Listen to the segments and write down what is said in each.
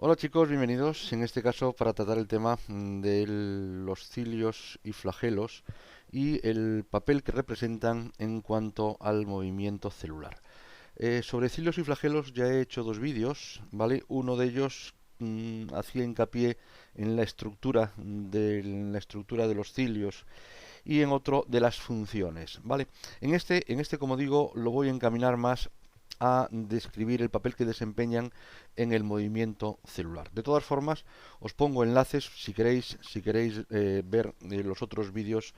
Hola chicos, bienvenidos. En este caso para tratar el tema de los cilios y flagelos y el papel que representan en cuanto al movimiento celular. Sobre cilios y flagelos ya he hecho dos vídeos, ¿vale? Uno de ellos hacía hincapié en la estructura de los cilios y en otro de las funciones, ¿vale? En este, como digo, lo voy a encaminar más a describir el papel que desempeñan en el movimiento celular. De todas formas, os pongo enlaces si queréis ver los otros vídeos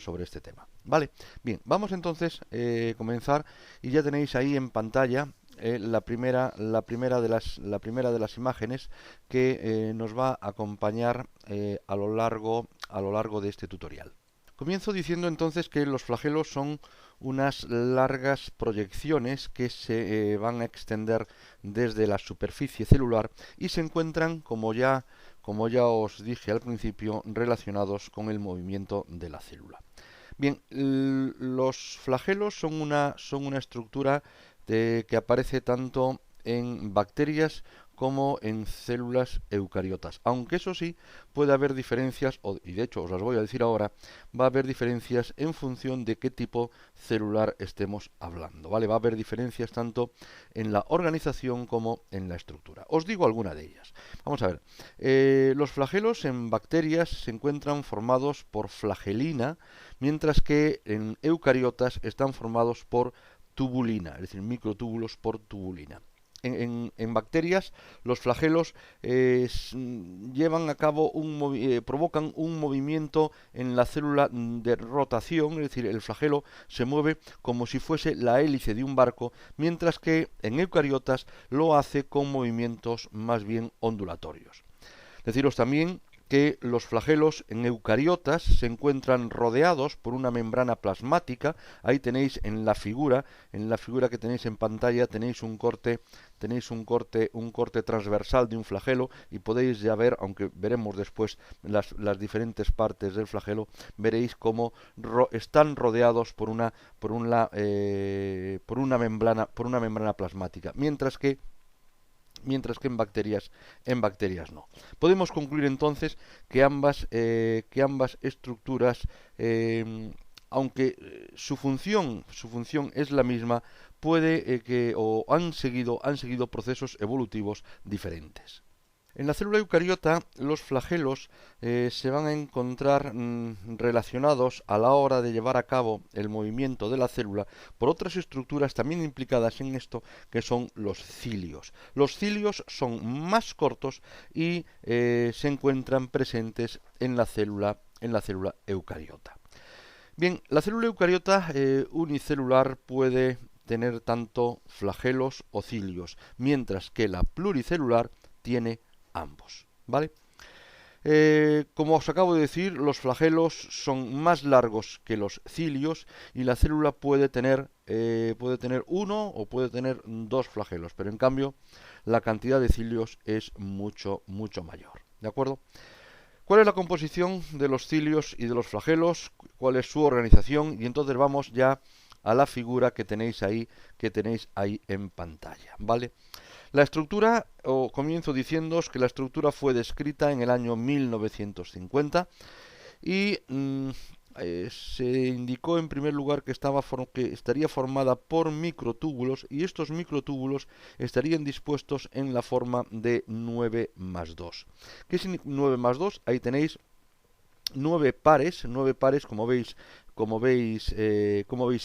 sobre este tema. Vale, bien, vamos entonces a comenzar y ya tenéis ahí en pantalla la primera de las imágenes que nos va a acompañar a lo largo de este tutorial. Comienzo diciendo entonces que los flagelos son unas largas proyecciones que se van a extender desde la superficie celular y se encuentran, como ya os dije al principio, relacionados con el movimiento de la célula. Bien, los flagelos son una estructura que aparece tanto en bacterias como en células eucariotas. Aunque eso sí, puede haber diferencias, y de hecho os las voy a decir ahora, va a haber diferencias en función de qué tipo celular estemos hablando, ¿vale? Va a haber diferencias tanto en la organización como en la estructura. Os digo alguna de ellas. Vamos a ver. Los flagelos en bacterias se encuentran formados por flagelina, mientras que en eucariotas están formados por tubulina, es decir, microtúbulos por tubulina. En bacterias, los flagelos llevan a cabo provocan un movimiento en la célula de rotación, es decir, el flagelo se mueve como si fuese la hélice de un barco, mientras que en eucariotas lo hace con movimientos más bien ondulatorios. Deciros también que los flagelos en eucariotas se encuentran rodeados por una membrana plasmática. Ahí tenéis en la figura que tenéis en pantalla, tenéis un corte transversal de un flagelo y podéis ya ver, aunque veremos después las diferentes partes del flagelo, veréis cómo están rodeados por una membrana plasmática, mientras que en bacterias no. Podemos concluir entonces que ambas estructuras, aunque su función es la misma, puede han seguido procesos evolutivos diferentes. En la célula eucariota, los flagelos se van a encontrar relacionados a la hora de llevar a cabo el movimiento de la célula por otras estructuras también implicadas en esto, que son los cilios. Los cilios son más cortos y se encuentran presentes en la célula eucariota. Bien, la célula eucariota unicelular puede tener tanto flagelos o cilios, mientras que la pluricelular tiene ambos, ¿vale? Como os acabo de decir, los flagelos son más largos que los cilios y la célula puede tener uno o puede tener dos flagelos, pero en cambio la cantidad de cilios es mucho mayor, ¿de acuerdo? ¿Cuál es la composición de los cilios y de los flagelos? ¿Cuál es su organización? Y entonces vamos ya a la figura que tenéis ahí en pantalla, ¿vale? La estructura, comienzo diciéndoos que la estructura fue descrita en el año 1950 y se indicó en primer lugar que estaría formada por microtúbulos y estos microtúbulos estarían dispuestos en la forma de 9 más 2. ¿Qué es 9 más 2? Ahí tenéis 9 pares como veis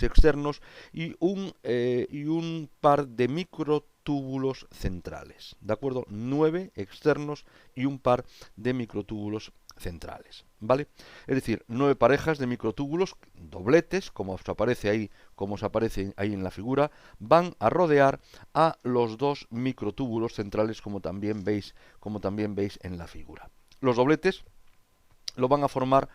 externos y un par de microtúbulos centrales, ¿de acuerdo? 9 externos y un par de microtúbulos centrales, ¿vale? Es decir, 9 parejas de microtúbulos, dobletes, como os aparece ahí en la figura, van a rodear a los dos microtúbulos centrales, como también veis en la figura. Los dobletes lo van a formar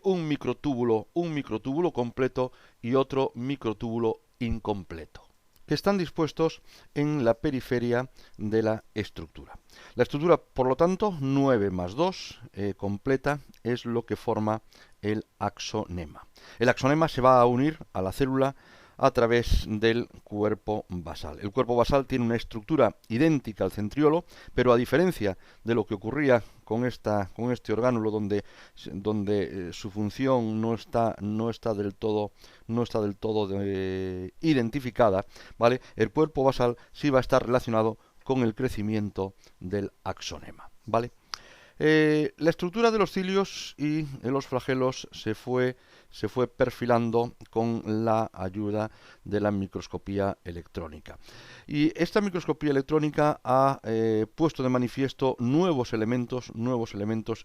un microtúbulo completo y otro microtúbulo incompleto, que están dispuestos en la periferia de la estructura. La estructura, por lo tanto, 9 más 2 completa, es lo que forma el axonema. El axonema se va a unir a la célula a través del cuerpo basal. El cuerpo basal tiene una estructura idéntica al centriolo, pero a diferencia de lo que ocurría con este orgánulo donde su función no está del todo identificada, ¿vale? El cuerpo basal sí va a estar relacionado con el crecimiento del axonema, ¿vale? La estructura de los cilios y de los flagelos se fue perfilando con la ayuda de la microscopía electrónica. Y esta microscopía electrónica ha puesto de manifiesto nuevos elementos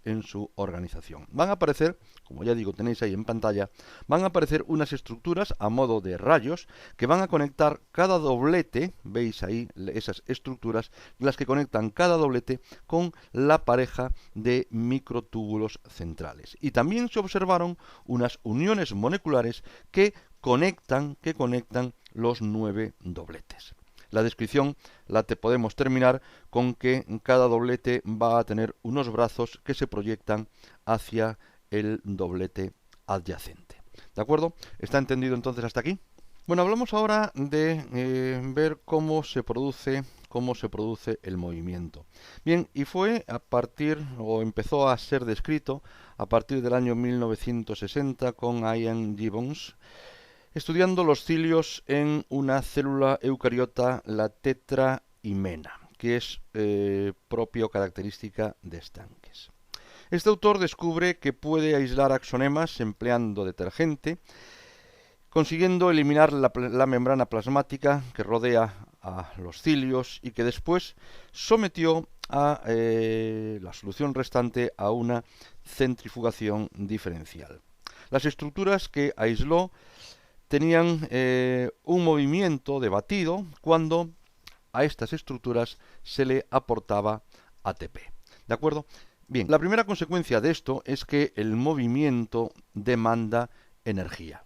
en su organización. Van a aparecer, como ya digo, tenéis ahí en pantalla, van a aparecer unas estructuras a modo de rayos que van a conectar cada doblete, veis ahí esas estructuras, las que conectan cada doblete con la pareja de microtúbulos centrales. Y también se observaron unas uniones moleculares que conectan los 9 dobletes. La descripción podemos terminar con que cada doblete va a tener unos brazos que se proyectan hacia el doblete adyacente. ¿De acuerdo? ¿Está entendido entonces hasta aquí? Bueno, hablamos ahora de ver cómo se produce el movimiento. Bien, y fue empezó a ser descrito a partir del año 1960 con Ian Gibbons, estudiando los cilios en una célula eucariota, la tetrahimena, que es propia o característica de estanques. Este autor descubre que puede aislar axonemas empleando detergente, consiguiendo eliminar la membrana plasmática que rodea a los cilios y que después sometió a la solución restante a una centrifugación diferencial. Las estructuras que aisló tenían un movimiento de batido cuando a estas estructuras se le aportaba ATP. ¿De acuerdo? Bien, la primera consecuencia de esto es que el movimiento demanda energía.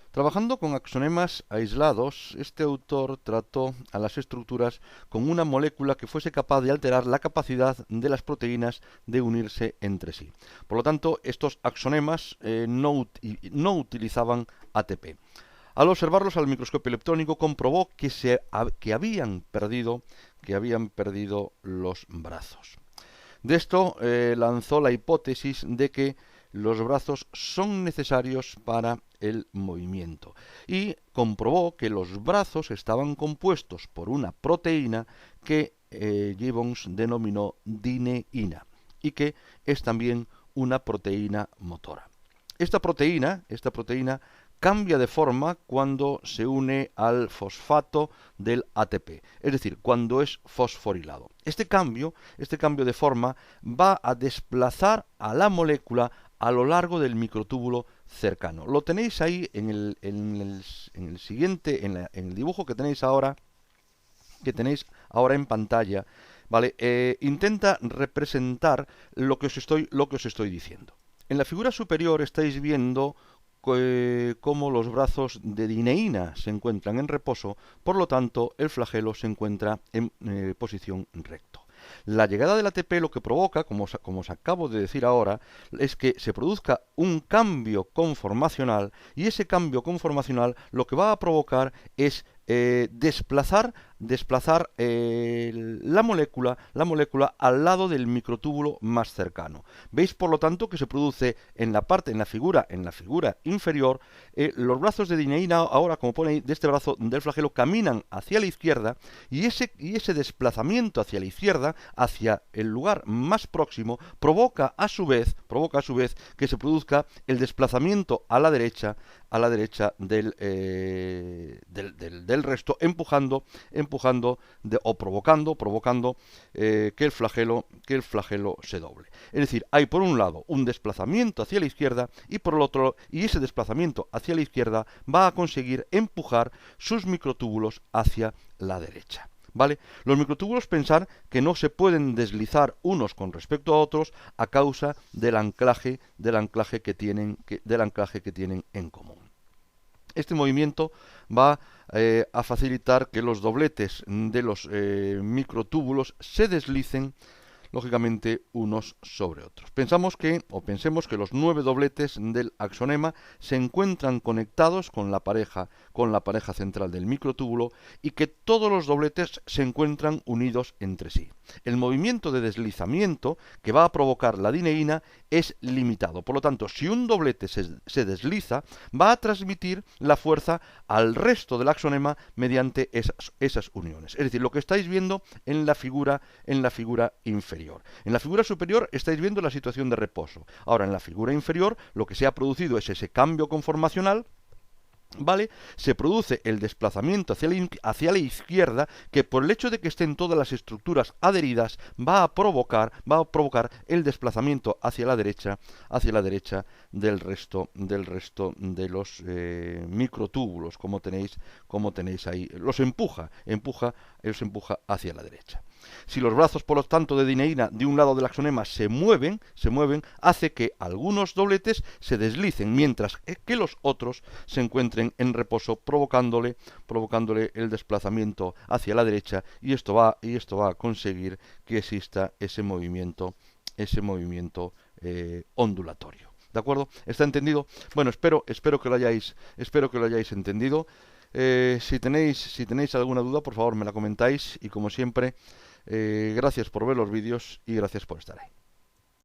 Trabajando con axonemas aislados, este autor trató a las estructuras con una molécula que fuese capaz de alterar la capacidad de las proteínas de unirse entre sí. Por lo tanto, estos axonemas no utilizaban ATP. Al observarlos al microscopio electrónico comprobó que habían perdido los brazos. De esto lanzó la hipótesis de que los brazos son necesarios para el movimiento y comprobó que los brazos estaban compuestos por una proteína que Gibbons denominó dineína y que es también una proteína motora. Esta proteína cambia de forma cuando se une al fosfato del ATP, es decir, cuando es fosforilado. Este cambio de forma va a desplazar a la molécula a lo largo del microtúbulo cercano. Lo tenéis ahí en el dibujo que tenéis ahora en pantalla, ¿vale? Intenta representar lo que os estoy diciendo. En la figura superior estáis viendo cómo los brazos de dineína se encuentran en reposo, por lo tanto el flagelo se encuentra en posición recto. La llegada del ATP lo que provoca, como os acabo de decir ahora, es que se produzca un cambio conformacional, y ese cambio conformacional lo que va a provocar es desplazar la molécula al lado del microtúbulo más cercano. Veis, por lo tanto, que se produce en la figura inferior, los brazos de dineína, ahora, como pone ahí, de este brazo del flagelo, caminan hacia la izquierda, y ese desplazamiento hacia la izquierda, hacia el lugar más próximo, provoca a su vez que se produzca el desplazamiento a la derecha del resto, provocando que el flagelo se doble. Es decir, hay por un lado un desplazamiento hacia la izquierda y por el otro, y ese desplazamiento hacia la izquierda va a conseguir empujar sus microtúbulos hacia la derecha. ¿Vale? Los microtúbulos, pensar que no se pueden deslizar unos con respecto a otros a causa del anclaje que tienen en común. Este movimiento va a facilitar que los dobletes de los microtúbulos se deslicen lógicamente unos sobre otros. Pensemos que los 9 dobletes del axonema se encuentran conectados con la pareja central del microtúbulo y que todos los dobletes se encuentran unidos entre sí. El movimiento de deslizamiento que va a provocar la dineína es limitado. Por lo tanto, si un doblete se desliza, va a transmitir la fuerza al resto del axonema mediante esas uniones. Es decir, lo que estáis viendo en la figura inferior. En la figura superior estáis viendo la situación de reposo. Ahora, en la figura inferior, lo que se ha producido es ese cambio conformacional. ¿Vale? Se produce el desplazamiento hacia la izquierda, que por el hecho de que estén todas las estructuras adheridas va a provocar el desplazamiento hacia la derecha del resto de los microtúbulos, como tenéis ahí. Los empuja hacia la derecha. Si los brazos, por lo tanto, de dineína de un lado del axonema se mueven, hace que algunos dobletes se deslicen, mientras que los otros se encuentren en reposo, provocándole el desplazamiento hacia la derecha, y esto va a conseguir que exista ese movimiento ondulatorio. ¿De acuerdo? ¿Está entendido? Bueno, espero que lo hayáis entendido. Si tenéis alguna duda, por favor me la comentáis, y como siempre, gracias por ver los vídeos y gracias por estar ahí.